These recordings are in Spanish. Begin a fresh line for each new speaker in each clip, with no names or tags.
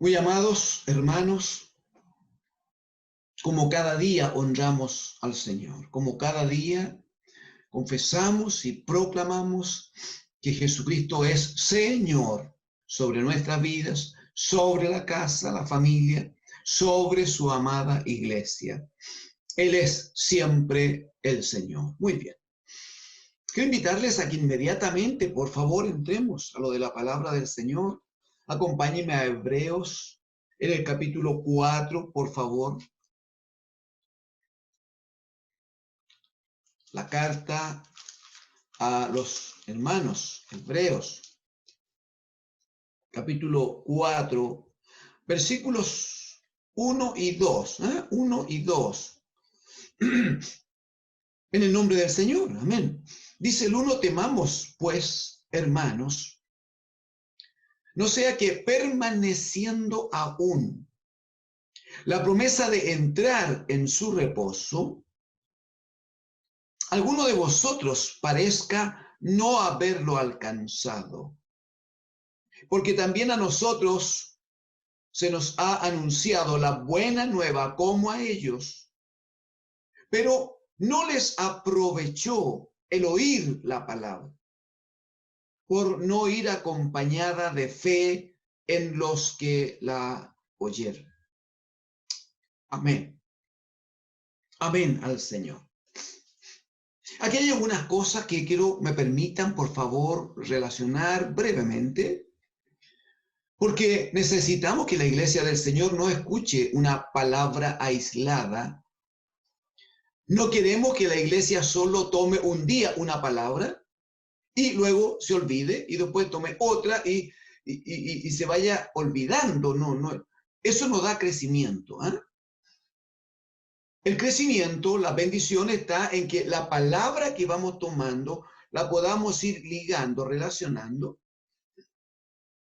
Muy amados hermanos, como cada día honramos al Señor, como cada día confesamos y proclamamos que Jesucristo es Señor sobre nuestras vidas, sobre la casa, la familia, sobre su amada iglesia. Él es siempre el Señor. Muy bien. Quiero invitarles a que inmediatamente, por favor, entremos a lo de la palabra del Señor. Acompáñenme a Hebreos en el capítulo 4, por favor. La carta a los hermanos Hebreos, capítulo 4, versículos 1 y 2. 1 y 2. En el nombre del Señor, amén. Dice el 1, temamos, pues, hermanos, no sea que permaneciendo aún la promesa de entrar en su reposo, alguno de vosotros parezca no haberlo alcanzado. Porque también a nosotros se nos ha anunciado la buena nueva como a ellos, pero no les aprovechó el oír la palabra, por no ir acompañada de fe en los que la oyeron. Amén. Amén al Señor. Aquí hay algunas cosas que me permitan, por favor, relacionar brevemente, porque necesitamos que la iglesia del Señor no escuche una palabra aislada. No queremos que la iglesia solo tome un día una palabra y luego se olvide y después tome otra y se vaya olvidando. No, eso no da crecimiento, ¿eh? El crecimiento, la bendición está en que la palabra que vamos tomando la podamos ir ligando, relacionando,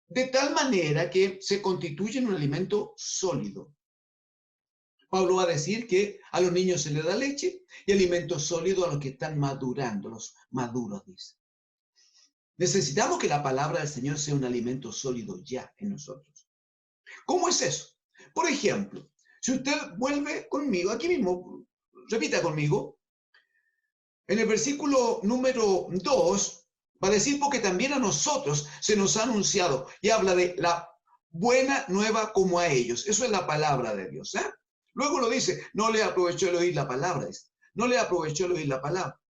de tal manera que se constituye en un alimento sólido. Pablo va a decir que a los niños se les da leche y alimento sólido a los que están madurando, los maduros, dice. Necesitamos que la palabra del Señor sea un alimento sólido ya en nosotros. ¿Cómo es eso? Por ejemplo, si usted vuelve conmigo, aquí mismo, repita conmigo, en el versículo número 2, va a decir, porque también a nosotros se nos ha anunciado, y habla de la buena nueva como a ellos. Eso es la palabra de Dios, ¿eh? Luego lo dice, no le aprovechó el oír la palabra, dice. No le aprovechó el oír la palabra.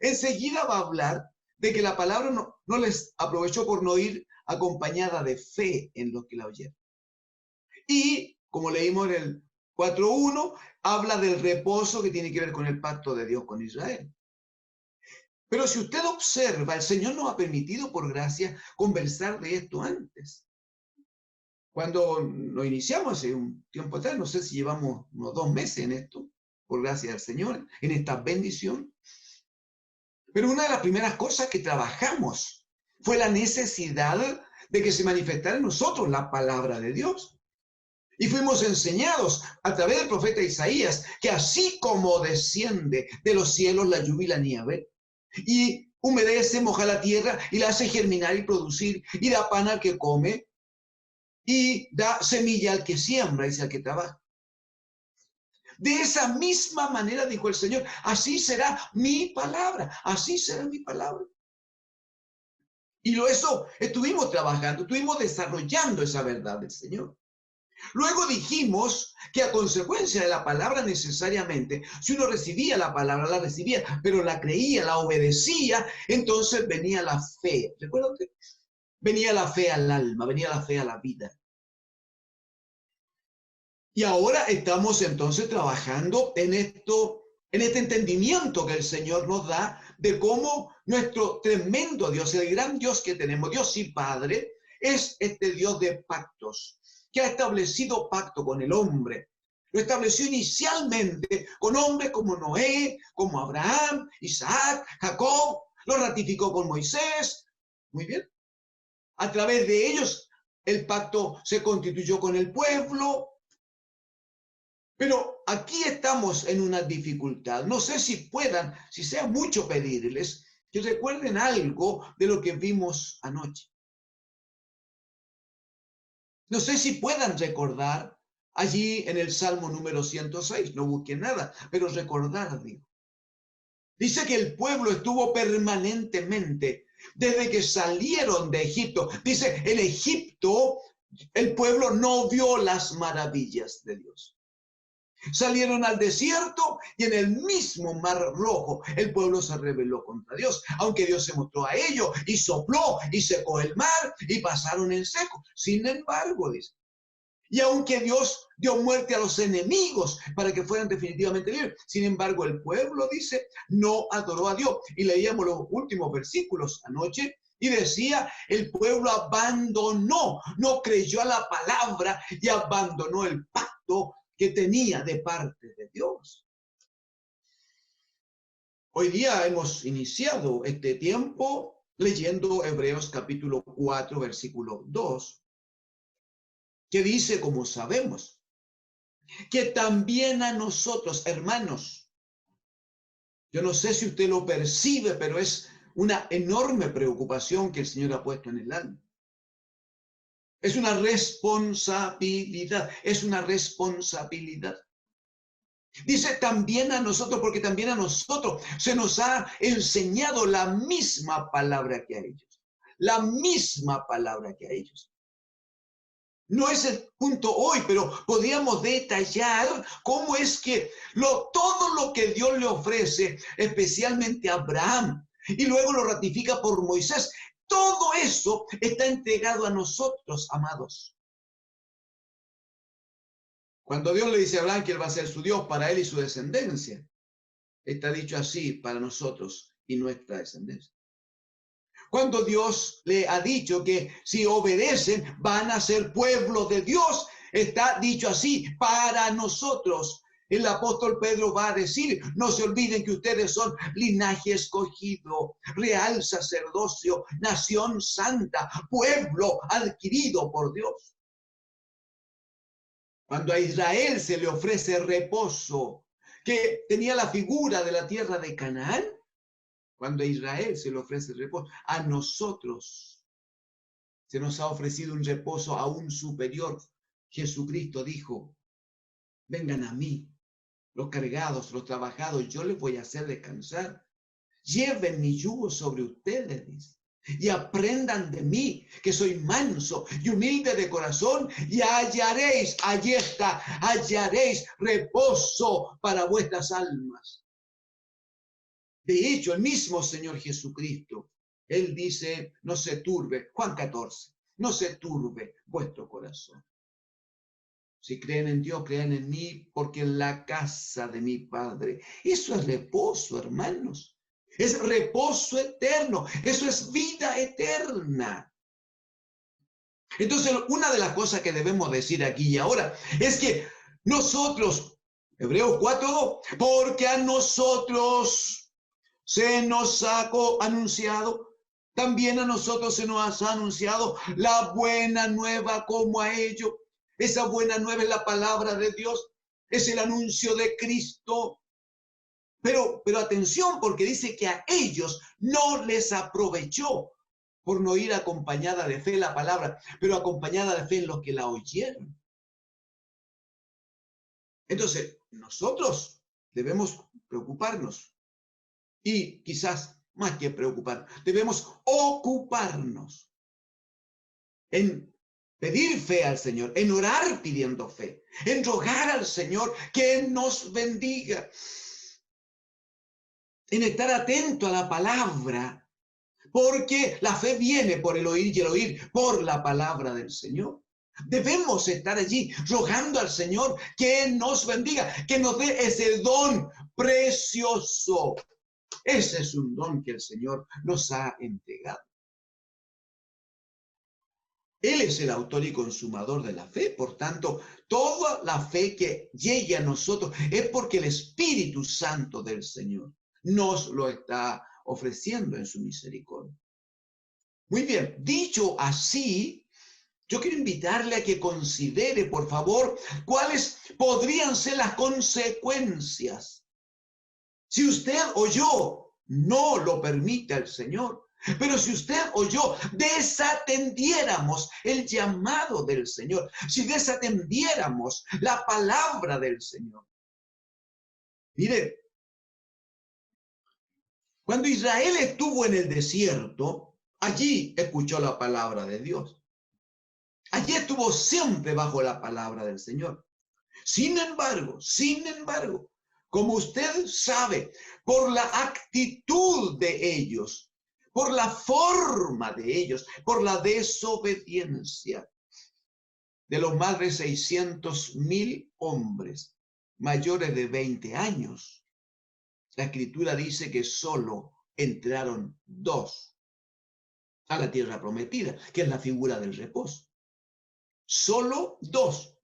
Enseguida va a hablar de que la palabra no les aprovechó por no ir acompañada de fe en los que la oyeron. Y, como leímos en el 4.1, habla del reposo que tiene que ver con el pacto de Dios con Israel. Pero si usted observa, el Señor nos ha permitido por gracia conversar de esto antes. Cuando nos iniciamos hace un tiempo atrás, no sé si llevamos unos 2 meses en esto, por gracia del Señor, en esta bendición. Pero una de las primeras cosas que trabajamos fue la necesidad de que se manifestara en nosotros la palabra de Dios. Y fuimos enseñados a través del profeta Isaías que así como desciende de los cielos la lluvia y la nieve, y humedece, moja la tierra y la hace germinar y producir, y da pan al que come, y da semilla al que siembra, y al que trabaja. De esa misma manera, dijo el Señor, así será mi palabra, así será mi palabra. Y eso estuvimos trabajando, estuvimos desarrollando esa verdad del Señor. Luego dijimos que a consecuencia de la palabra necesariamente, si uno recibía la palabra, la recibía, pero la creía, la obedecía, entonces venía la fe. ¿Recuerda usted? Venía la fe al alma, venía la fe a la vida. Y ahora estamos entonces trabajando en esto, en este entendimiento que el Señor nos da de cómo nuestro tremendo Dios, el gran Dios que tenemos, Dios y Padre, es este Dios de pactos, que ha establecido pacto con el hombre. Lo estableció inicialmente con hombres como Noé, como Abraham, Isaac, Jacob, lo ratificó con Moisés. Muy bien. A través de ellos el pacto se constituyó con el pueblo. Pero aquí estamos en una dificultad. No sé si sea mucho pedirles que recuerden algo de lo que vimos anoche. No sé si puedan recordar allí en el Salmo número 106, no busquen nada, pero recordar, digo. Dice que el pueblo estuvo permanentemente desde que salieron de Egipto. Dice, en Egipto el pueblo no vio las maravillas de Dios. Salieron al desierto y en el mismo mar rojo el pueblo se rebeló contra Dios, aunque Dios se mostró a ellos y sopló y secó el mar y pasaron en seco. Sin embargo, dice, y aunque Dios dio muerte a los enemigos para que fueran definitivamente libres, sin embargo el pueblo, dice, no adoró a Dios. Y leíamos los últimos versículos anoche y decía, el pueblo abandonó, no creyó a la palabra y abandonó el pacto que tenía de parte de Dios. Hoy día hemos iniciado este tiempo leyendo Hebreos capítulo 4, versículo 2, que dice, como sabemos, que también a nosotros, hermanos, yo no sé si usted lo percibe, pero es una enorme preocupación que el Señor ha puesto en el alma. Es una responsabilidad, es una responsabilidad. Dice también a nosotros, porque también a nosotros se nos ha enseñado la misma palabra que a ellos. La misma palabra que a ellos. No es el punto hoy, pero podríamos detallar cómo es que todo lo que Dios le ofrece, especialmente a Abraham, y luego lo ratifica por Moisés, todo eso está entregado a nosotros, amados. Cuando Dios le dice a Abraham que él va a ser su Dios para él y su descendencia, está dicho así para nosotros y nuestra descendencia. Cuando Dios le ha dicho que si obedecen van a ser pueblo de Dios, está dicho así para nosotros. El apóstol Pedro va a decir, no se olviden que ustedes son linaje escogido, real sacerdocio, nación santa, pueblo adquirido por Dios. Cuando a Israel se le ofrece reposo, que tenía la figura de la tierra de Canaán, cuando a Israel se le ofrece reposo, a nosotros se nos ha ofrecido un reposo aún superior. Jesucristo dijo, vengan a mí, los cargados, los trabajados, yo les voy a hacer descansar. Lleven mi yugo sobre ustedes, dice, y aprendan de mí, que soy manso y humilde de corazón, y hallaréis, allí está, hallaréis reposo para vuestras almas. De hecho, el mismo Señor Jesucristo, Él dice, no se turbe, Juan 14, no se turbe vuestro corazón. Si creen en Dios, crean en mí, porque en la casa de mi Padre. Eso es reposo, hermanos. Es reposo eterno. Eso es vida eterna. Entonces, una de las cosas que debemos decir aquí y ahora es que nosotros, Hebreos 4:2, porque a nosotros se nos ha anunciado, también a nosotros se nos ha anunciado la buena nueva como a ellos. Esa buena nueva es la palabra de Dios, es el anuncio de Cristo. Pero atención, porque dice que a ellos no les aprovechó por no ir acompañada de fe la palabra, pero acompañada de fe en los que la oyeron. Entonces, nosotros debemos preocuparnos y quizás más que preocupar, debemos ocuparnos en pedir fe al Señor, en orar pidiendo fe, en rogar al Señor que nos bendiga, en estar atento a la palabra, porque la fe viene por el oír y el oír por la palabra del Señor. Debemos estar allí rogando al Señor que nos bendiga, que nos dé ese don precioso. Ese es un don que el Señor nos ha entregado. Él es el autor y consumador de la fe. Por tanto, toda la fe que llegue a nosotros es porque el Espíritu Santo del Señor nos lo está ofreciendo en su misericordia. Muy bien, dicho así, yo quiero invitarle a que considere, por favor, cuáles podrían ser las consecuencias si usted o yo no lo permite al Señor. Pero si usted o yo desatendiéramos el llamado del Señor, si desatendiéramos la palabra del Señor. Mire, cuando Israel estuvo en el desierto, allí escuchó la palabra de Dios. Allí estuvo siempre bajo la palabra del Señor. Sin embargo, como usted sabe, por la actitud de ellos, por la forma de ellos, por la desobediencia de los más de 600,000 hombres mayores de 20 años, la Escritura dice que solo entraron 2 a la tierra prometida, que es la figura del reposo. Solo 2.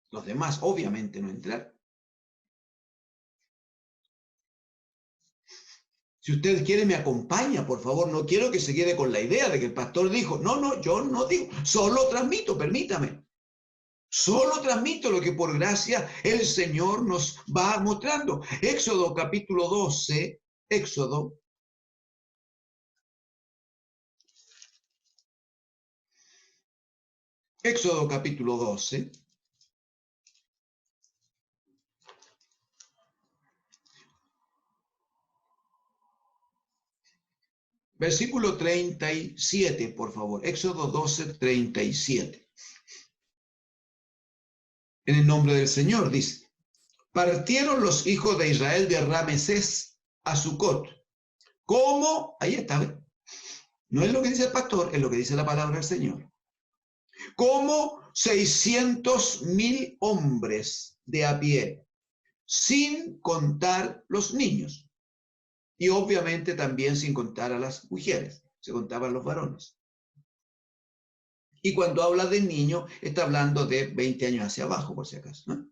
Los demás obviamente no entraron. Si usted quiere, me acompaña, por favor. No quiero que se quede con la idea de que el pastor dijo, no, yo no digo, solo transmito, permítame. Solo transmito lo que por gracia el Señor nos va mostrando. Éxodo capítulo 12, Éxodo capítulo 12. Versículo 37, por favor. Éxodo 12, 37. En el nombre del Señor, dice. Partieron los hijos de Israel de Ramesés a Sucot. ¿Cómo? Ahí está. ¿Ve? No es lo que dice el pastor, es lo que dice la palabra del Señor. Como 600,000 hombres de a pie, sin contar los niños. Y obviamente también sin contar a las mujeres, se contaban los varones. Y cuando habla de niño, está hablando de 20 años hacia abajo, por si acaso, ¿no?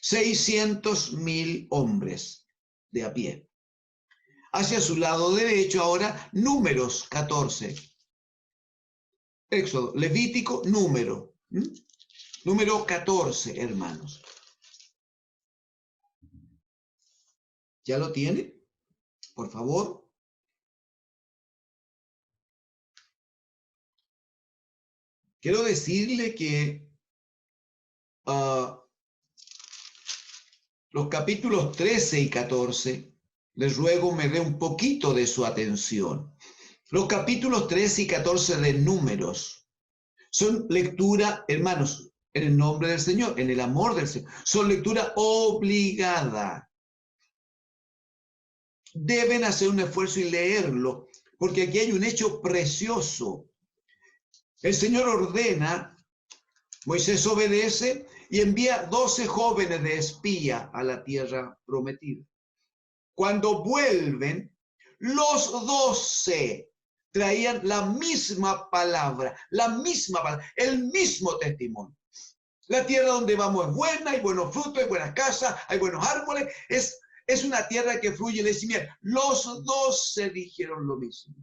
600,000 hombres de a pie. Hacia su lado derecho ahora, Números 14. Éxodo, Levítico, Número 14, hermanos. ¿Ya lo tiene? Por favor. Quiero decirle que los capítulos 13 y 14, les ruego me dé un poquito de su atención. Los capítulos 13 y 14 de Números son lectura, hermanos, en el nombre del Señor, en el amor del Señor. Son lectura obligada. Deben hacer un esfuerzo y leerlo, porque aquí hay un hecho precioso. El Señor ordena, Moisés obedece y envía 12 jóvenes de espía a la tierra prometida. Cuando vuelven, los 12 traían la misma palabra, el mismo testimonio. La tierra donde vamos es buena, hay buenos frutos, hay buenas casas, hay buenos árboles, es una tierra que fluye leche y miel. Los 12 dijeron lo mismo.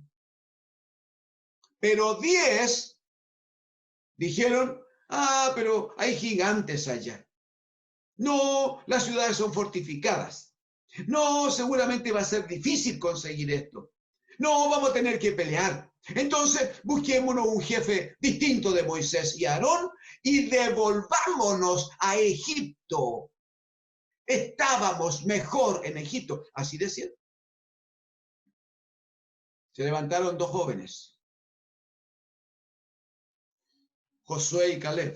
Pero 10 dijeron, pero hay gigantes allá. No, las ciudades son fortificadas. No, seguramente va a ser difícil conseguir esto. No, vamos a tener que pelear. Entonces, busquémonos un jefe distinto de Moisés y Aarón y devolvámonos a Egipto. Estábamos mejor en Egipto. Así decían. Se levantaron 2 jóvenes, Josué y Caleb.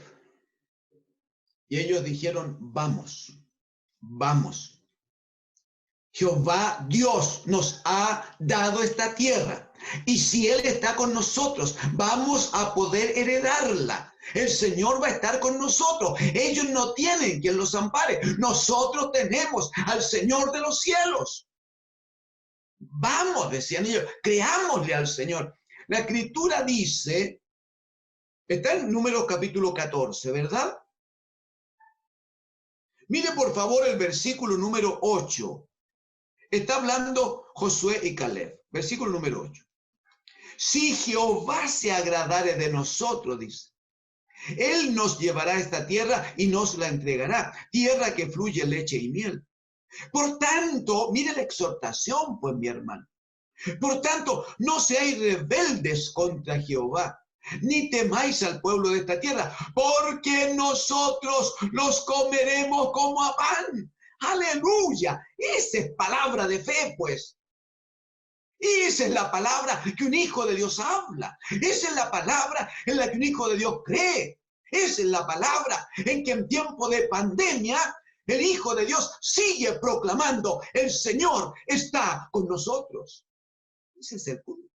Y ellos dijeron, vamos. Jehová Dios nos ha dado esta tierra. Y si Él está con nosotros, vamos a poder heredarla. El Señor va a estar con nosotros. Ellos no tienen quien los ampare. Nosotros tenemos al Señor de los cielos. Vamos, decían ellos, creámosle al Señor. La Escritura dice, está en Números capítulo 14, ¿verdad? Mire por favor el versículo número 8. Está hablando Josué y Caleb. Versículo número 8. Si Jehová se agradare de nosotros, dice, Él nos llevará a esta tierra y nos la entregará. Tierra que fluye leche y miel. Por tanto, mire la exhortación, pues, mi hermano. Por tanto, no seáis rebeldes contra Jehová, ni temáis al pueblo de esta tierra, porque nosotros los comeremos como a pan. Aleluya. Esa es palabra de fe, pues. Esa es la palabra que un hijo de Dios habla. Esa es la palabra en la que un hijo de Dios cree. Esa es la palabra en que en tiempo de pandemia el Hijo de Dios sigue proclamando: el Señor está con nosotros. Ese es el punto.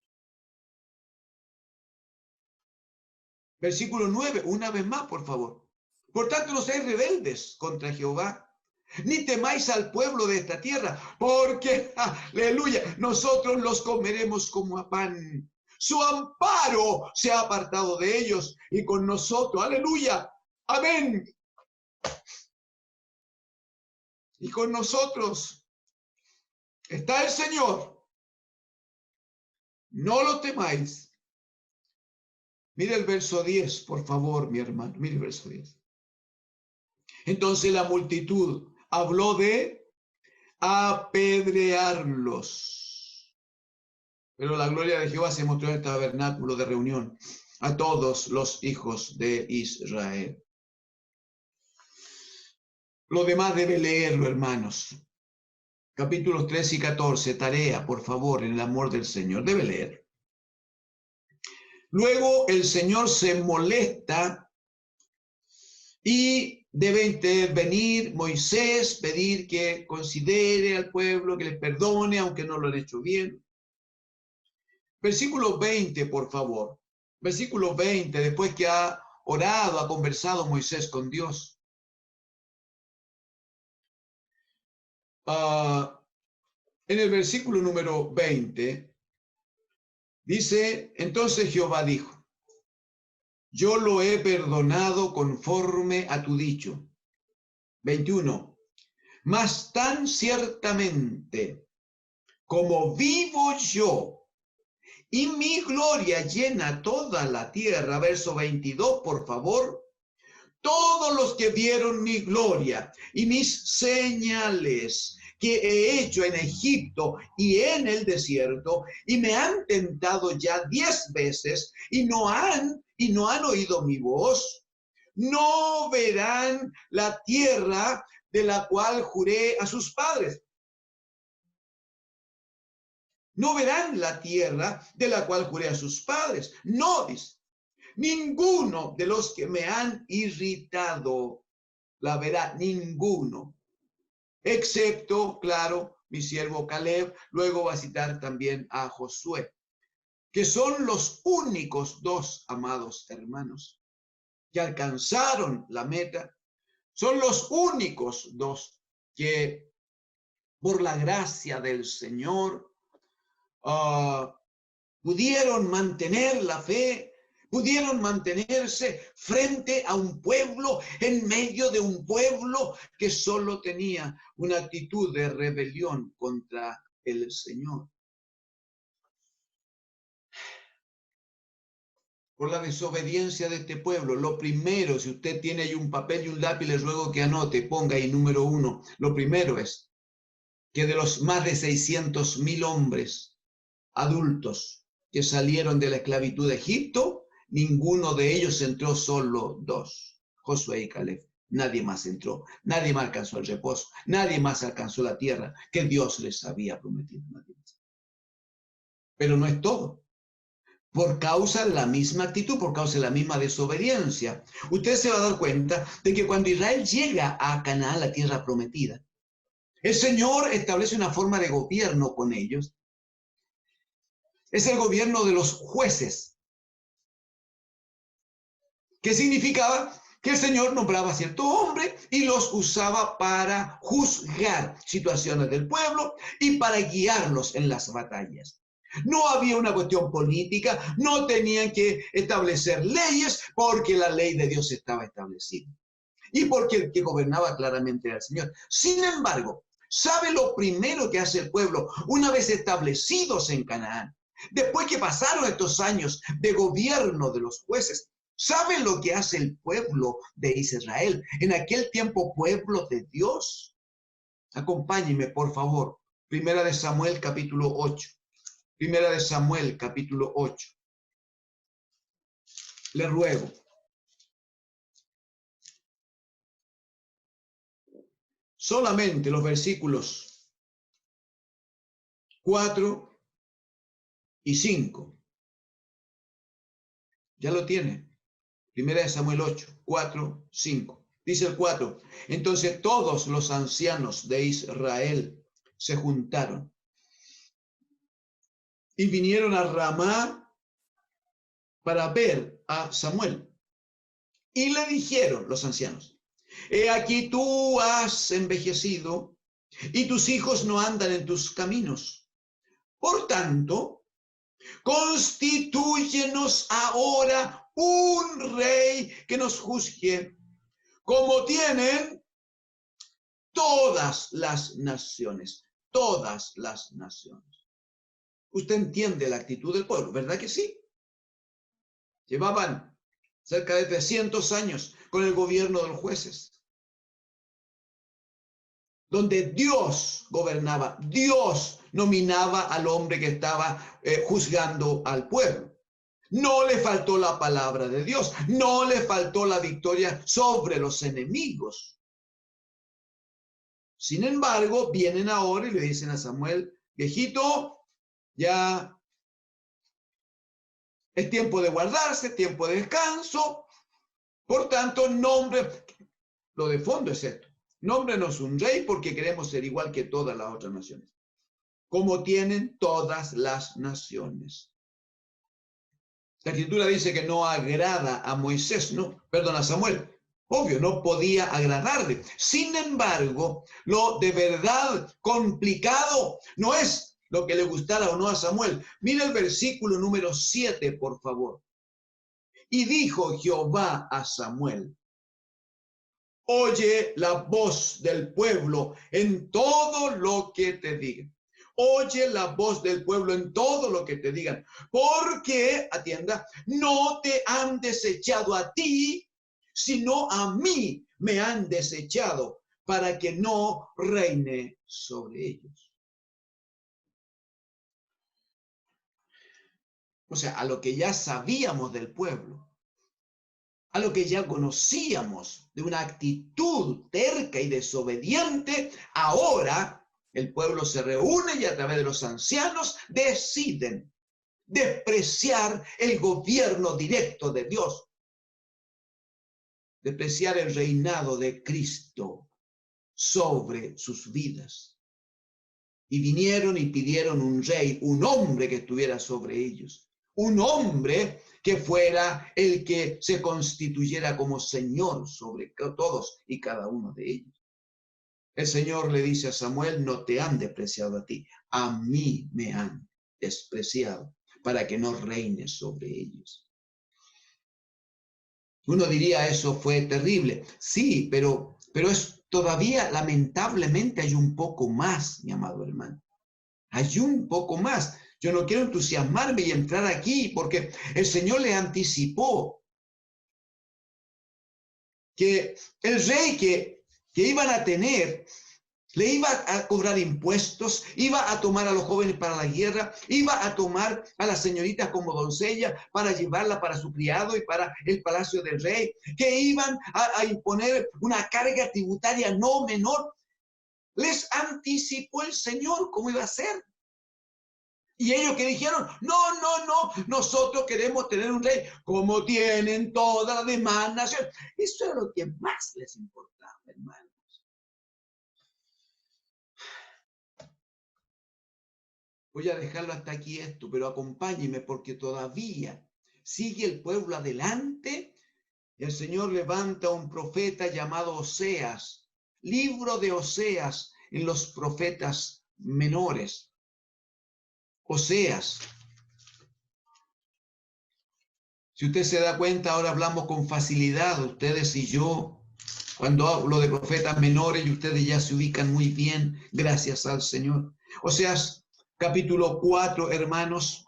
Versículo 9, una vez más, por favor. Por tanto, no seáis rebeldes contra Jehová, ni temáis al pueblo de esta tierra, porque, aleluya, nosotros los comeremos como a pan. Su amparo se ha apartado de ellos y con nosotros, aleluya, amén. Y con nosotros está el Señor. No lo temáis. Mire el verso 10, por favor, mi hermano. Mire el verso 10. Entonces la multitud habló de apedrearlos. Pero la gloria de Jehová se mostró en el tabernáculo de reunión a todos los hijos de Israel. Lo demás debe leerlo, hermanos. Capítulos 13 y 14, tarea, por favor, en el amor del Señor. Debe leer. Luego el Señor se molesta y debe intervenir Moisés, pedir que considere al pueblo, que les perdone, aunque no lo han hecho bien. Versículo 20, por favor. Versículo 20, después que ha orado, ha conversado Moisés con Dios. En el versículo número 20, dice: entonces Jehová dijo: yo lo he perdonado conforme a tu dicho. 21. Mas tan ciertamente como vivo yo y mi gloria llena toda la tierra. Verso 22, por favor. Todos los que vieron mi gloria y mis señales que he hecho en Egipto y en el desierto, y me han tentado ya 10 veces y no han oído mi voz, no verán la tierra de la cual juré a sus padres. No verán la tierra de la cual juré a sus padres. No, dice. Ninguno de los que me han irritado la verá, ninguno. Excepto, claro, mi siervo Caleb. Luego va a citar también a Josué, que son los únicos dos, amados hermanos, que alcanzaron la meta. Son los únicos dos que, por la gracia del Señor, pudieron mantener la fe, pudieron mantenerse frente a un pueblo, en medio de un pueblo que solo tenía una actitud de rebelión contra el Señor. Por la desobediencia de este pueblo, lo primero, si usted tiene ahí un papel y un lápiz, les ruego que anote, ponga ahí número 1. Lo primero es que de los más de 600.000 hombres adultos que salieron de la esclavitud de Egipto, ninguno de ellos entró, solo 2, Josué y Caleb. Nadie más entró, nadie más alcanzó el reposo, nadie más alcanzó la tierra que Dios les había prometido. Nadie más. Pero no es todo. Por causa de la misma actitud, por causa de la misma desobediencia. Usted se va a dar cuenta de que cuando Israel llega a Canaán, la tierra prometida, el Señor establece una forma de gobierno con ellos. Es el gobierno de los jueces, que significaba que el Señor nombraba a cierto hombre y los usaba para juzgar situaciones del pueblo y para guiarlos en las batallas. No había una cuestión política, no tenían que establecer leyes porque la ley de Dios estaba establecida y porque el que gobernaba claramente era el Señor. Sin embargo, ¿sabe lo primero que hace el pueblo una vez establecidos en Canaán? Después que pasaron estos años de gobierno de los jueces, ¿sabe lo que hace el pueblo de Israel? En aquel tiempo, pueblo de Dios. Acompáñenme, por favor. Primera de Samuel, capítulo 8. Primera de Samuel, capítulo 8. Le ruego. Solamente los versículos 4 y 5. Ya lo tiene. Primera de Samuel 8, 4, 5. Dice el 4. Entonces todos los ancianos de Israel se juntaron y vinieron a Ramá para ver a Samuel. Y le dijeron los ancianos: he aquí tú has envejecido y tus hijos no andan en tus caminos. Por tanto, constitúyenos ahora un rey que nos juzgue, como tienen todas las naciones. Todas las naciones. Usted entiende la actitud del pueblo, ¿verdad que sí? Llevaban cerca de 300 años con el gobierno de los jueces, donde Dios gobernaba, Dios nominaba al hombre que estaba juzgando al pueblo. No le faltó la palabra de Dios, no le faltó la victoria sobre los enemigos. Sin embargo, vienen ahora y le dicen a Samuel: viejito, ya es tiempo de guardarse, tiempo de descanso. Por tanto, lo de fondo es esto: nómbrenos un rey porque queremos ser igual que todas las otras naciones, como tienen todas las naciones. La Escritura dice que no agrada a Moisés, a Samuel. Obvio, no podía agradarle. Sin embargo, lo de verdad complicado no es lo que le gustara o no a Samuel. Mira el versículo número 7, por favor. Y dijo Jehová a Samuel: oye la voz del pueblo en todo lo que te digan. Oye la voz del pueblo en todo lo que te digan, porque, atienda, no te han desechado a ti, sino a mí me han desechado para que no reine sobre ellos. O sea, a lo que ya sabíamos del pueblo, a lo que ya conocíamos de una actitud terca y desobediente, ahora el pueblo se reúne y a través de los ancianos deciden despreciar el gobierno directo de Dios, despreciar el reinado de Cristo sobre sus vidas. Y vinieron y pidieron un rey, un hombre que estuviera sobre ellos, un hombre que fuera el que se constituyera como Señor sobre todos y cada uno de ellos. El Señor le dice a Samuel: no te han despreciado a ti, a mí me han despreciado para que no reines sobre ellos. Uno diría, eso fue terrible. Sí, pero es todavía, lamentablemente, hay un poco más, mi amado hermano. Hay un poco más. Yo no quiero entusiasmarme y entrar aquí porque el Señor le anticipó que el rey que iban a tener le iba a cobrar impuestos, iba a tomar a los jóvenes para la guerra, iba a tomar a las señoritas como doncella para llevarla para su criado y para el palacio del rey, que iban a imponer una carga tributaria no menor. Les anticipó el Señor cómo iba a ser. Y ellos que dijeron: no, nosotros queremos tener un rey como tienen todas las demás naciones. Eso era lo que más les importaba, hermano. Voy a dejarlo hasta aquí esto, pero acompáñeme porque todavía sigue el pueblo adelante. El Señor levanta un profeta llamado Oseas, libro de Oseas en los profetas menores. Oseas. Si usted se da cuenta, ahora hablamos con facilidad, ustedes y yo, cuando hablo de profetas menores, y ustedes ya se ubican muy bien, gracias al Señor. Oseas capítulo 4, hermanos,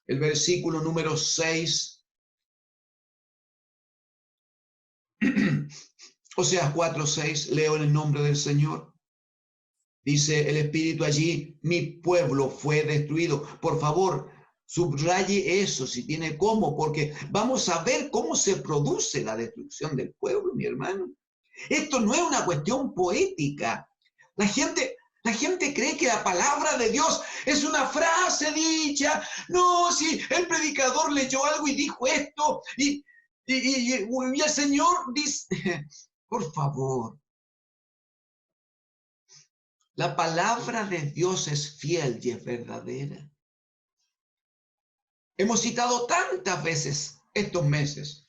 el versículo número 6. Oseas 4:6, leo en el nombre del Señor. Dice el Espíritu allí, mi pueblo fue destruido. Por favor, subraye eso si tiene cómo, porque vamos a ver cómo se produce la destrucción del pueblo, mi hermano. Esto no es una cuestión poética. La gente, la gente cree que la palabra de Dios es una frase dicha. No, si el predicador leyó algo y dijo esto, y el Señor dice, por favor, la palabra de Dios es fiel y es verdadera. Hemos citado tantas veces estos meses,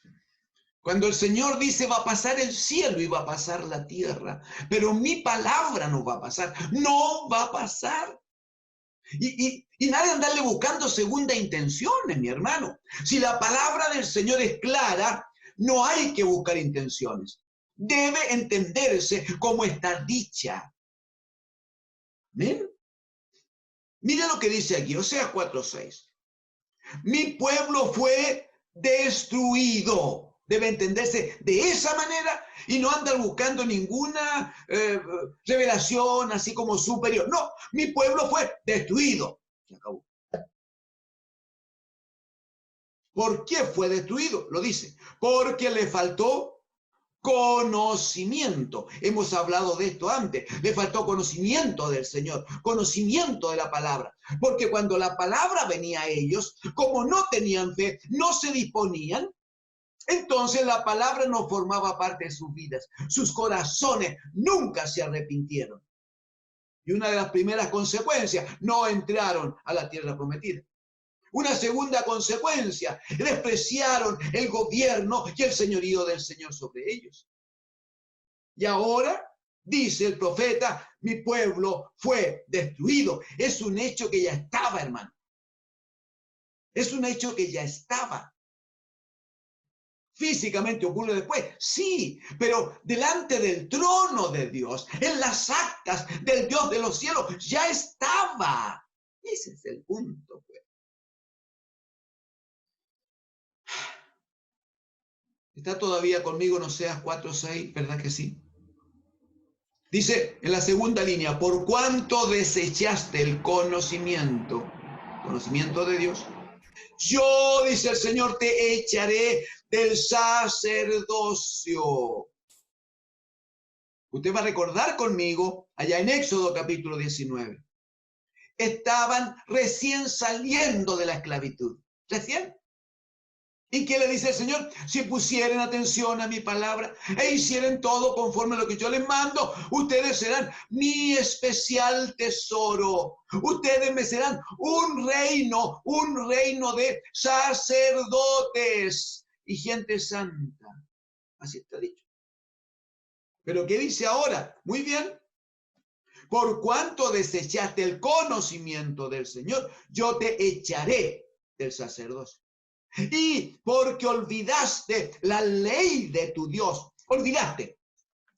cuando el Señor dice va a pasar el cielo y va a pasar la tierra, pero mi palabra no va a pasar, no va a pasar. Y nada de andarle buscando segunda intenciones, mi hermano. Si la palabra del Señor es clara, no hay que buscar intenciones. Debe entenderse como está dicha. ¿Ven? Mira lo que dice aquí, Oseas 4:6. Mi pueblo fue destruido. Debe entenderse de esa manera y no andar buscando ninguna revelación así como superior. No, mi pueblo fue destruido. Se acabó. ¿Por qué fue destruido? Lo dice. Porque le faltó conocimiento. Hemos hablado de esto antes. Le faltó conocimiento del Señor, conocimiento de la palabra. Porque cuando la palabra venía a ellos, como no tenían fe, no se disponían, entonces la palabra no formaba parte de sus vidas. Sus corazones nunca se arrepintieron. Y una de las primeras consecuencias, no entraron a la tierra prometida. Una segunda consecuencia, despreciaron el gobierno y el señorío del Señor sobre ellos. Y ahora, dice el profeta, mi pueblo fue destruido. Es un hecho que ya estaba, hermano. Es un hecho que ya estaba. Físicamente ocurre después, sí, pero delante del trono de Dios, en las actas del Dios de los cielos, ya estaba. Ese es el punto, pues. ¿Está todavía conmigo en Oseas 4:6? ¿Verdad que sí? Dice en la segunda línea, por cuanto desechaste el conocimiento de Dios, yo, dice el Señor, te echaré del sacerdocio. Usted va a recordar conmigo, allá en Éxodo capítulo 19, estaban recién saliendo de la esclavitud, recién. ¿Y qué le dice el Señor? Si pusieren atención a mi palabra e hicieren todo conforme a lo que yo les mando, ustedes serán mi especial tesoro. Ustedes me serán un reino de sacerdotes y gente santa. Así está dicho. Pero ¿qué dice ahora? Muy bien. Por cuanto desechaste el conocimiento del Señor, yo te echaré del sacerdocio. Y porque olvidaste la ley de tu Dios, olvidaste,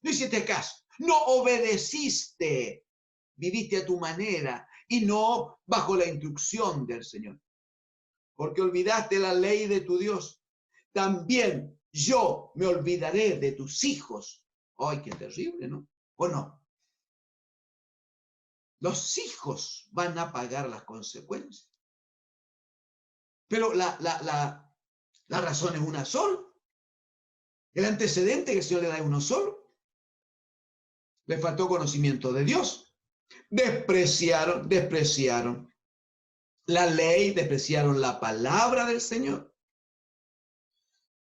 no hiciste caso, no obedeciste, viviste a tu manera y no bajo la instrucción del Señor. Porque olvidaste la ley de tu Dios, también yo me olvidaré de tus hijos. ¡Ay, qué terrible!, ¿no? ¿O no? Los hijos van a pagar las consecuencias. Pero la razón es una sola. El antecedente que el Señor le da es uno solo. Le faltó conocimiento de Dios. Despreciaron la ley, despreciaron la palabra del Señor.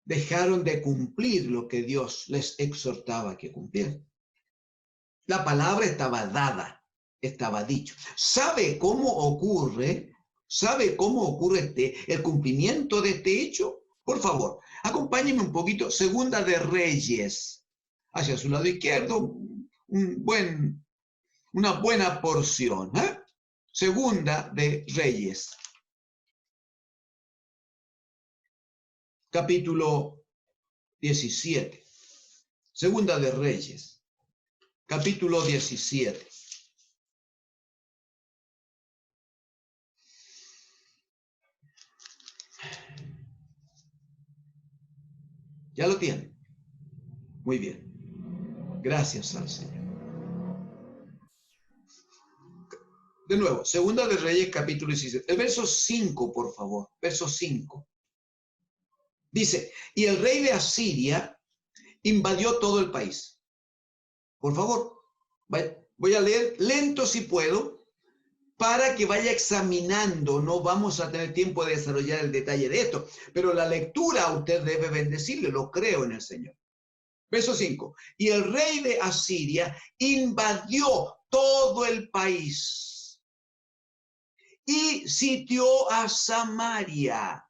Dejaron de cumplir lo que Dios les exhortaba que cumplieran. La palabra estaba dada, estaba dicho. ¿Sabe cómo ocurre el cumplimiento de este hecho? Por favor, acompáñenme un poquito. Segunda de Reyes, hacia su lado izquierdo, una buena porción. Segunda de Reyes, capítulo 17. Segunda de Reyes, capítulo 17. ¿Ya lo tienen? Muy bien. Gracias al Señor. De nuevo, Segunda de Reyes, capítulo 17. El verso 5, por favor. Verso 5. Dice, y el rey de Asiria invadió todo el país. Por favor, voy a leer lento si puedo, para que vaya examinando. No vamos a tener tiempo de desarrollar el detalle de esto, pero la lectura usted debe bendecirle, lo creo en el Señor. Verso 5. Y el rey de Asiria invadió todo el país y sitió a Samaria.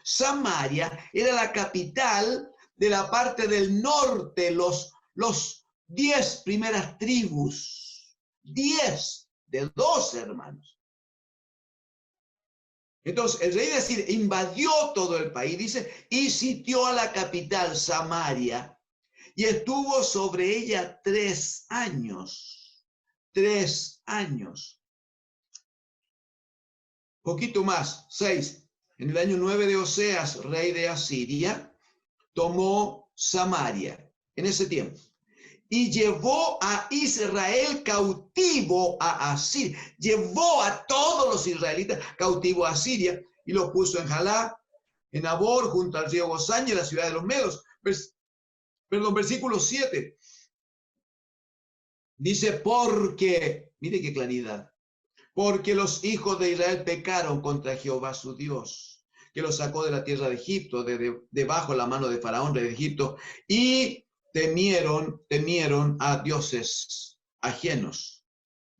Samaria era la capital de la parte del norte, los 10 primeras tribus, 10 de 12 hermanos. Entonces, el rey de Asiria invadió todo el país, dice, y sitió a la capital, Samaria, y estuvo sobre ella 3 años. 3 años. Poquito más, 6. En el año 9 de Oseas, rey de Asiria, tomó Samaria en ese tiempo y llevó a Israel cautivo a Asiria. Llevó a todos los israelitas cautivo a Asiria y los puso en Jalá, en Abor, junto al río Gozán y en la ciudad de los Medos. Versículo 7. Dice, porque, mire qué claridad, porque los hijos de Israel pecaron contra Jehová su Dios, que los sacó de la tierra de Egipto, debajo de la mano de Faraón, rey de Egipto, y temieron a dioses ajenos,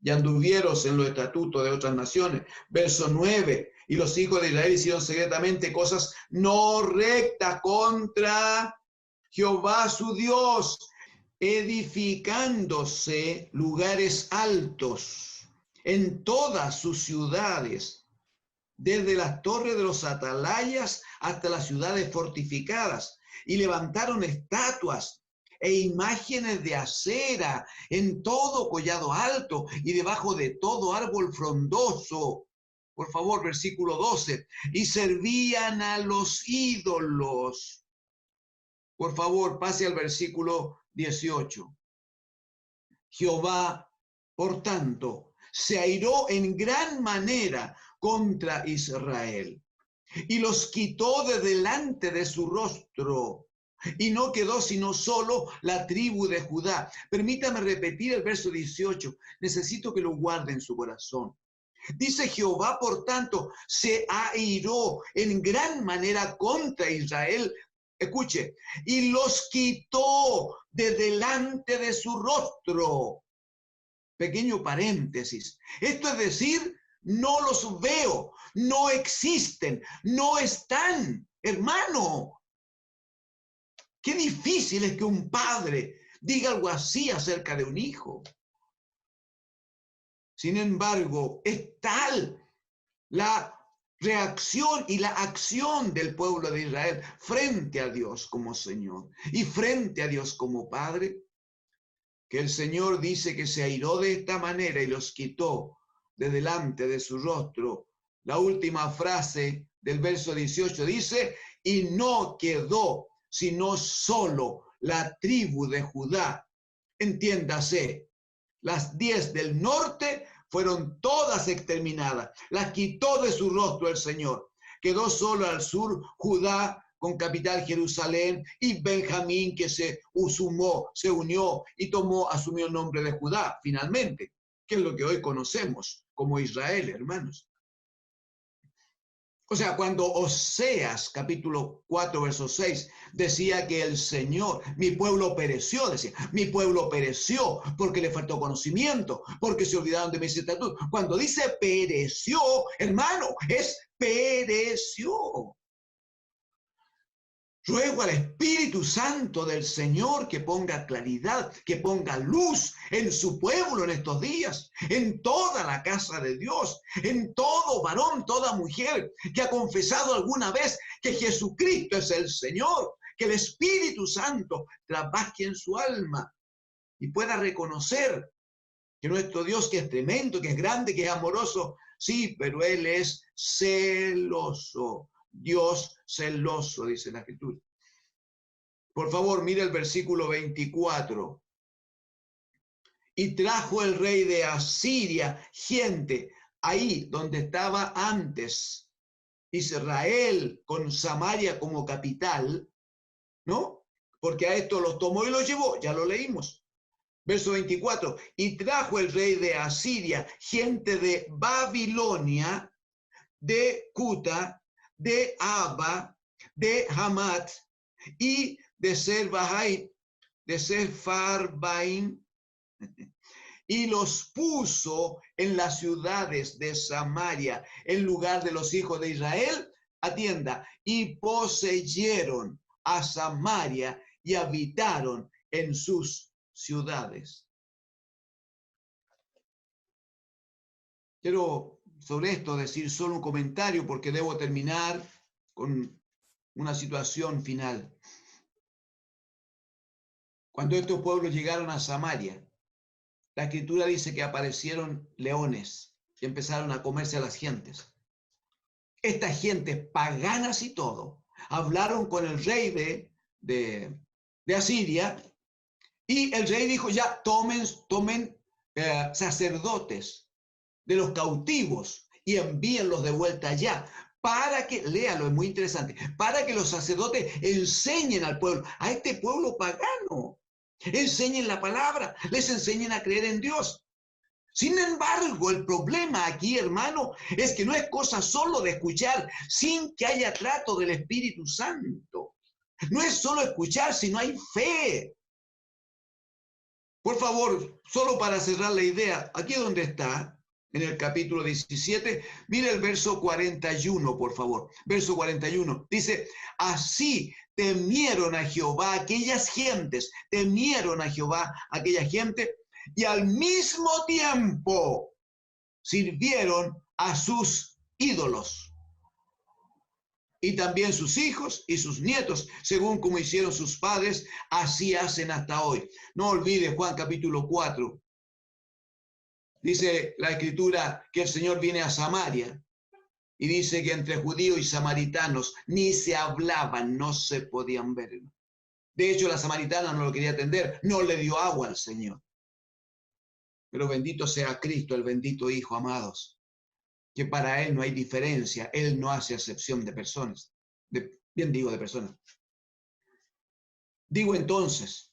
y anduvieron en los estatutos de otras naciones. Verso 9, y los hijos de Israel hicieron secretamente cosas no rectas contra Jehová su Dios, edificándose lugares altos en todas sus ciudades, desde las torres de los atalayas hasta las ciudades fortificadas, y levantaron estatuas e imágenes de acera en todo collado alto y debajo de todo árbol frondoso. Por favor, versículo 12. Y servían a los ídolos. Por favor, pase al versículo 18. Jehová, por tanto, se airó en gran manera contra Israel y los quitó de delante de su rostro. Y no quedó sino solo la tribu de Judá. Permítame repetir el verso 18. Necesito que lo guarde en su corazón. Dice Jehová, por tanto, se airó en gran manera contra Israel. Escuche, y los quitó de delante de su rostro. Pequeño paréntesis. Esto es decir, no los veo, no existen, no están. Hermano, qué difícil es que un padre diga algo así acerca de un hijo. Sin embargo, es tal la reacción y la acción del pueblo de Israel frente a Dios como Señor y frente a Dios como Padre, que el Señor dice que se airó de esta manera y los quitó de delante de su rostro. La última frase del verso 18 dice, y no quedó sino solo la tribu de Judá. Entiéndase, las 10 del norte fueron todas exterminadas. Las quitó de su rostro el Señor. Quedó solo al sur Judá, con capital Jerusalén, y Benjamín, que se sumó, se unió y asumió el nombre de Judá, finalmente, que es lo que hoy conocemos como Israel, hermanos. O sea, cuando Oseas, capítulo 4, verso 6, decía que el Señor, mi pueblo pereció, decía, mi pueblo pereció porque le faltó conocimiento, porque se olvidaron de mis estatutos. Cuando dice pereció, hermano, es pereció. Ruego al Espíritu Santo del Señor que ponga claridad, que ponga luz en su pueblo en estos días, en toda la casa de Dios, en todo varón, toda mujer que ha confesado alguna vez que Jesucristo es el Señor, que el Espíritu Santo trabaje en su alma y pueda reconocer que nuestro Dios, que es tremendo, que es grande, que es amoroso, sí, pero Él es celoso. Dios celoso, dice la Escritura. Por favor, mire el versículo 24. Y trajo el rey de Asiria gente ahí donde estaba antes Israel con Samaria como capital, ¿no? Porque a esto los tomó y los llevó, ya lo leímos. Verso 24, y trajo el rey de Asiria gente de Babilonia, de Cuta, de Abba, de Hamat y de Sepharvaim, y los puso en las ciudades de Samaria, en lugar de los hijos de Israel, atienda, y poseyeron a Samaria y habitaron en sus ciudades. Quiero sobre esto decir solo un comentario porque debo terminar con una situación final. Cuando estos pueblos llegaron a Samaria, la escritura dice que aparecieron leones y empezaron a comerse a las gentes. Estas gentes paganas y todo, hablaron con el rey de Asiria y el rey dijo, ya tomen sacerdotes de los cautivos y envíenlos de vuelta allá para que, léalo, es muy interesante, para que los sacerdotes enseñen al pueblo, a este pueblo pagano, enseñen la palabra, les enseñen a creer en Dios. Sin embargo, el problema aquí, hermano, es que no es cosa solo de escuchar sin que haya trato del Espíritu Santo. No es solo escuchar si no hay fe. Por favor, solo para cerrar la idea, aquí donde está, en el capítulo 17, mire el verso 41, por favor. Verso 41, dice, así temieron a Jehová aquellas gentes, temieron a Jehová aquella gente, y al mismo tiempo sirvieron a sus ídolos. Y también sus hijos y sus nietos, según como hicieron sus padres, así hacen hasta hoy. No olvide Juan capítulo 4. Dice la escritura que el Señor viene a Samaria y dice que entre judíos y samaritanos ni se hablaban, no se podían ver. De hecho, la samaritana no lo quería atender, no le dio agua al Señor. Pero bendito sea Cristo, el bendito Hijo, amados, que para Él no hay diferencia, Él no hace acepción de personas, bien digo de personas. Digo entonces,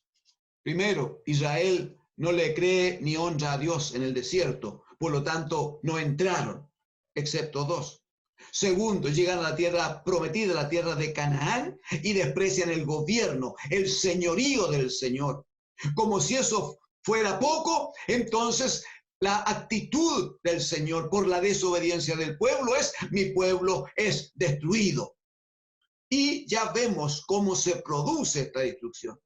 primero, Israel no le cree ni honra a Dios en el desierto, por lo tanto no entraron, excepto dos. Segundo, llegan a la tierra prometida, la tierra de Canaán, y desprecian el gobierno, el señorío del Señor. Como si eso fuera poco, entonces la actitud del Señor por la desobediencia del pueblo es, mi pueblo es destruido. Y ya vemos cómo se produce esta destrucción.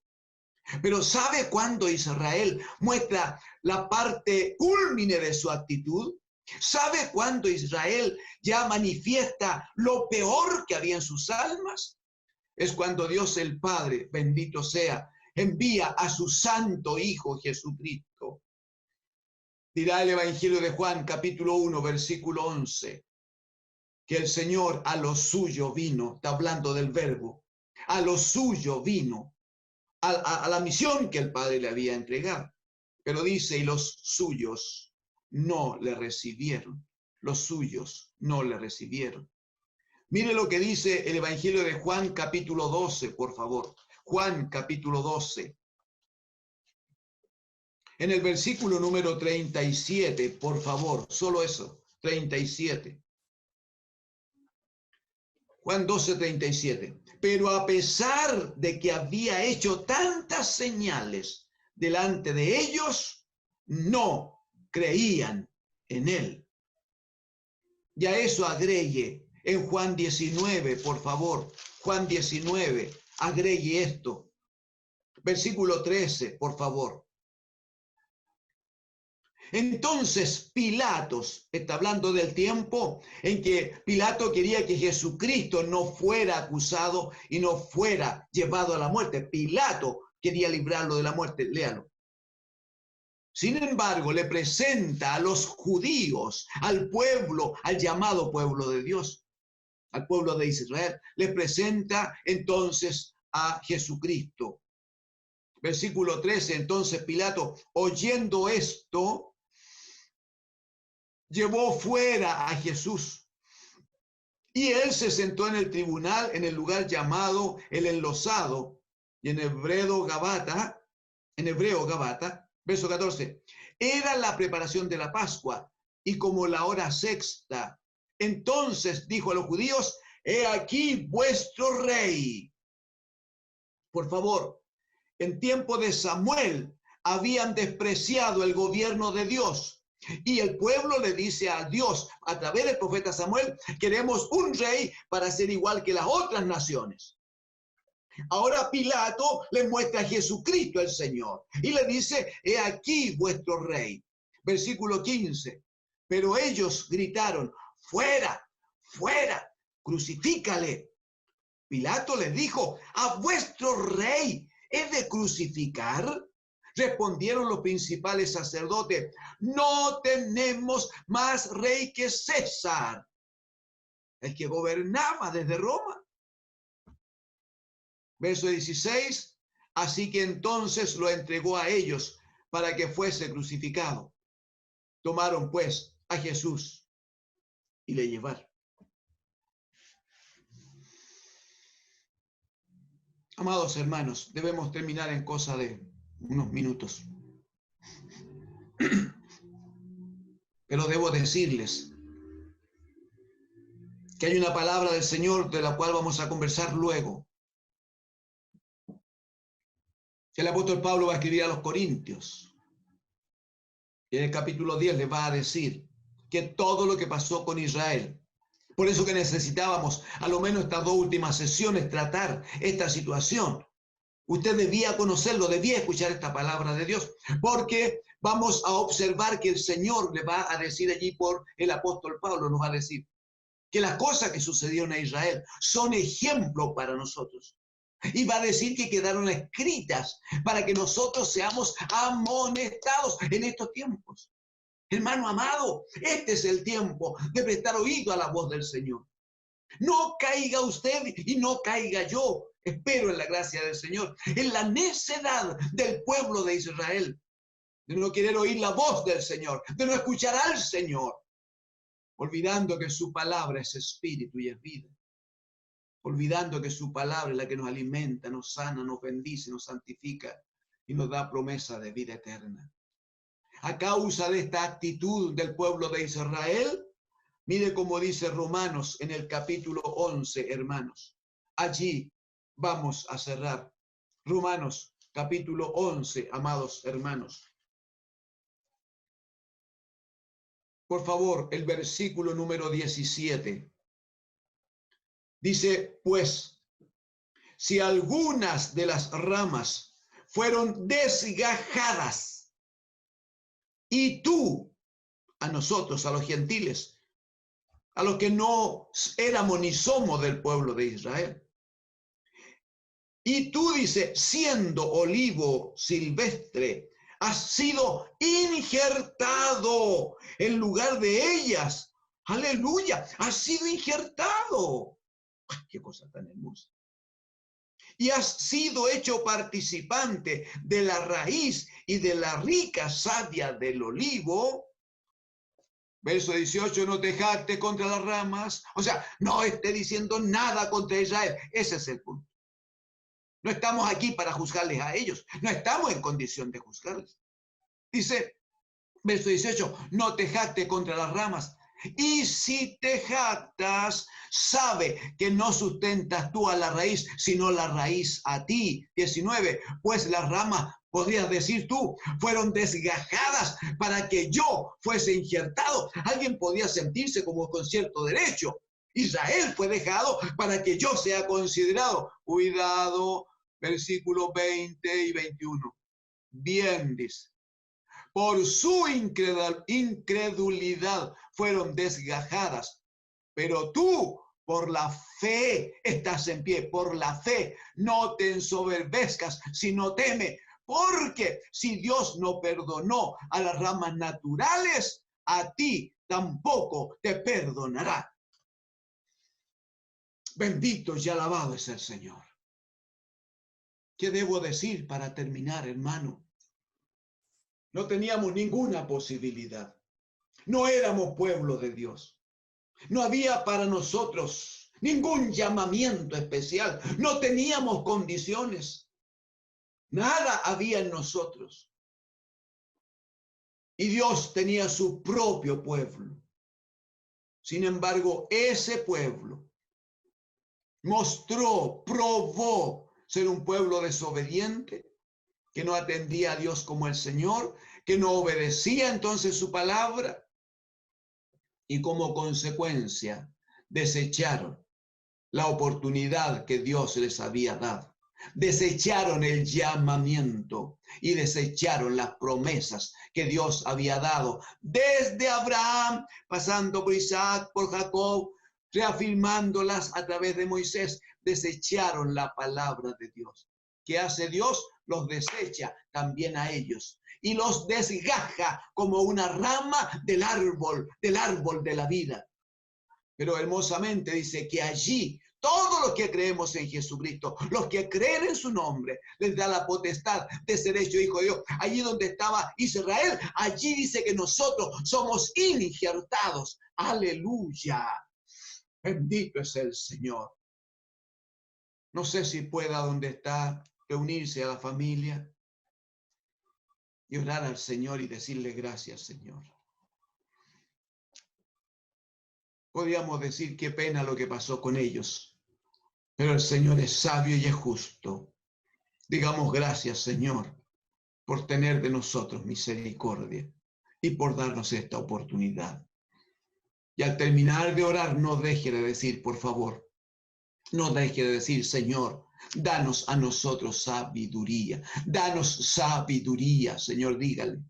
Pero ¿sabe cuándo Israel muestra la parte cúlmine de su actitud? ¿Sabe cuándo Israel ya manifiesta lo peor que había en sus almas? Es cuando Dios el Padre, bendito sea, envía a su santo Hijo Jesucristo. Dirá el Evangelio de Juan, capítulo 1, versículo 11, que el Señor a lo suyo vino, está hablando del verbo, a lo suyo vino, a la misión que el Padre le había entregado. Pero dice, y los suyos no le recibieron. Los suyos no le recibieron. Mire lo que dice el Evangelio de Juan capítulo 12, por favor. Juan capítulo 12. En el versículo número 37, por favor, solo eso, 37. Juan 12, 37. Pero a pesar de que había hecho tantas señales delante de ellos, no creían en él. Y a eso agregue en Juan 19, por favor. Juan 19, agregue esto. Versículo 13, por favor. Entonces Pilatos, está hablando del tiempo en que Pilato quería que Jesucristo no fuera acusado y no fuera llevado a la muerte. Pilato quería librarlo de la muerte, léalo. Sin embargo, le presenta a los judíos, al pueblo, al llamado pueblo de Dios, al pueblo de Israel, le presenta entonces a Jesucristo. Versículo 13, entonces Pilato, oyendo esto, llevó fuera a Jesús. Y él se sentó en el tribunal en el lugar llamado el Enlosado, y en hebreo Gabata, verso 14, era la preparación de la Pascua, y como la hora sexta, entonces dijo a los judíos, he aquí vuestro rey. Por favor, en tiempo de Samuel habían despreciado el gobierno de Dios. Y el pueblo le dice a Dios, a través del profeta Samuel, queremos un rey para ser igual que las otras naciones. Ahora Pilato le muestra a Jesucristo el Señor y le dice, he aquí vuestro rey. Versículo 15. Pero ellos gritaron, fuera, fuera, crucifícale. Pilato les dijo, ¿a vuestro rey he de crucificar? Respondieron los principales sacerdotes, no tenemos más rey que César, el que gobernaba desde Roma. Verso 16, así que entonces lo entregó a ellos para que fuese crucificado. Tomaron pues a Jesús y le llevaron. Amados hermanos, debemos terminar en cosa de unos minutos. Pero debo decirles que hay una palabra del Señor de la cual vamos a conversar luego. El apóstol Pablo va a escribir a los Corintios. Y en el capítulo 10 les va a decir que todo lo que pasó con Israel, por eso que necesitábamos, a lo menos estas dos últimas sesiones, tratar esta situación. Usted debía conocerlo, debía escuchar esta palabra de Dios, porque vamos a observar que el Señor le va a decir allí por el apóstol Pablo, nos va a decir que las cosas que sucedieron a Israel son ejemplo para nosotros. Y va a decir que quedaron escritas para que nosotros seamos amonestados en estos tiempos. Hermano amado, este es el tiempo de prestar oído a la voz del Señor. No caiga usted y no caiga yo. Espero en la gracia del Señor, en la necedad del pueblo de Israel, de no querer oír la voz del Señor, de no escuchar al Señor, olvidando que su palabra es espíritu y es vida, olvidando que su palabra es la que nos alimenta, nos sana, nos bendice, nos santifica y nos da promesa de vida eterna. A causa de esta actitud del pueblo de Israel, mire cómo dice Romanos en el capítulo 11, hermanos. Allí vamos a cerrar. Romanos capítulo 11, amados hermanos. Por favor, el versículo número 17. Dice, pues, si algunas de las ramas fueron desgajadas, y tú, a nosotros, a los gentiles, a los que no éramos ni somos del pueblo de Israel, y tú, dice, siendo olivo silvestre, has sido injertado en lugar de ellas. Aleluya, has sido injertado. ¡Ay, qué cosa tan hermosa! Y has sido hecho participante de la raíz y de la rica savia del olivo. Verso 18, no te jactes contra las ramas. O sea, no esté diciendo nada contra Israel. Ese es el punto. No estamos aquí para juzgarles a ellos. No estamos en condición de juzgarles. Dice, verso 18, no te jactes contra las ramas. Y si te jactas, sabe que no sustentas tú a la raíz, sino la raíz a ti. 19, pues las ramas, podrías decir tú, fueron desgajadas para que yo fuese injertado. Alguien podía sentirse como con cierto derecho. Israel fue dejado para que yo sea considerado. Cuidado, versículos 20 y 21. Bien, dice. Por su incredulidad fueron desgajadas, pero tú por la fe estás en pie, por la fe no te ensoberbezcas, sino teme, porque si Dios no perdonó a las ramas naturales, a ti tampoco te perdonará. Bendito y alabado es el Señor. ¿Qué debo decir para terminar, hermano? No teníamos ninguna posibilidad. No éramos pueblo de Dios. No había para nosotros ningún llamamiento especial. No teníamos condiciones. Nada había en nosotros. Y Dios tenía su propio pueblo. Sin embargo, ese pueblo probó ser un pueblo desobediente, que no atendía a Dios como el Señor, que no obedecía entonces su palabra, y como consecuencia desecharon la oportunidad que Dios les había dado. Desecharon el llamamiento y desecharon las promesas que Dios había dado desde Abraham, pasando por Isaac, por Jacob, reafirmándolas a través de Moisés. Desecharon la palabra de Dios. ¿Qué hace Dios? Los desecha también a ellos y los desgaja como una rama del árbol de la vida. Pero hermosamente dice que allí todos los que creemos en Jesucristo, los que creen en su nombre, les da la potestad de ser hecho hijo de Dios. Allí donde estaba Israel, allí dice que nosotros somos injertados. Aleluya. Bendito es el Señor. No sé si pueda donde está reunirse a la familia y orar al Señor y decirle gracias, Señor. Podríamos decir qué pena lo que pasó con ellos, pero el Señor es sabio y es justo. Digamos gracias, Señor, por tener de nosotros misericordia y por darnos esta oportunidad. Y al terminar de orar, no deje de decir, por favor, no deje de decir, Señor, danos a nosotros sabiduría. Danos sabiduría, Señor, dígale,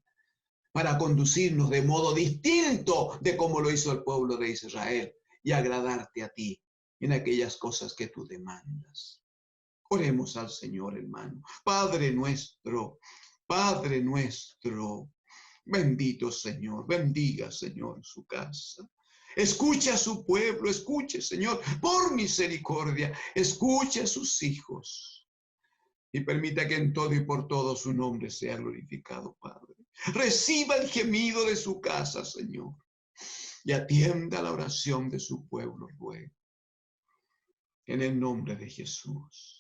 para conducirnos de modo distinto de como lo hizo el pueblo de Israel y agradarte a ti en aquellas cosas que tú demandas. Oremos al Señor, hermano. Padre nuestro, bendito Señor, bendiga, Señor, su casa. Escucha a su pueblo, escuche, Señor, por misericordia, escuche a sus hijos. Y permita que en todo y por todo su nombre sea glorificado, Padre. Reciba el gemido de su casa, Señor, y atienda la oración de su pueblo, ruego. En el nombre de Jesús.